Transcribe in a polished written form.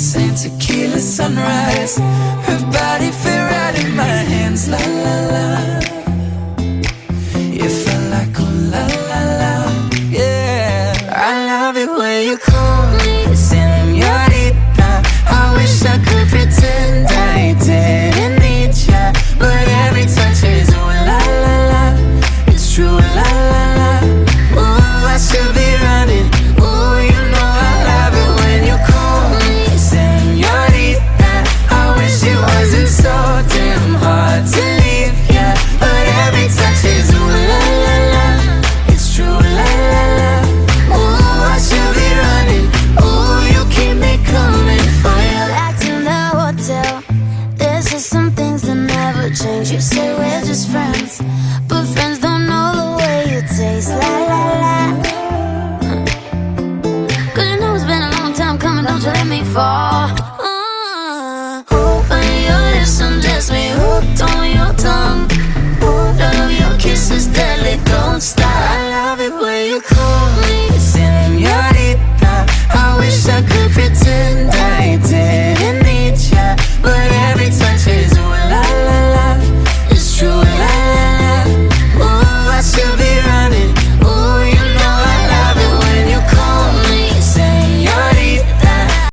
Venus and tequila sunrise. Her body fit right in my hands, la la la. You felt like oh la la la, yeah. I love it when you call me señorita. I wish I could pretend I didn't need ya, but every touch is ooh la la la. It's true la la la. Ooh, I should be running. Ooh, you know I love it when you call me señorita. I wish it wasn't so damn hard to leave ya, but every touch is ooh la la la. It's true la la la. Ooh, I should be running. Ooh, you keep me coming for you. Back to the hotel. There's just some things that never change. You say we're just friends, but friends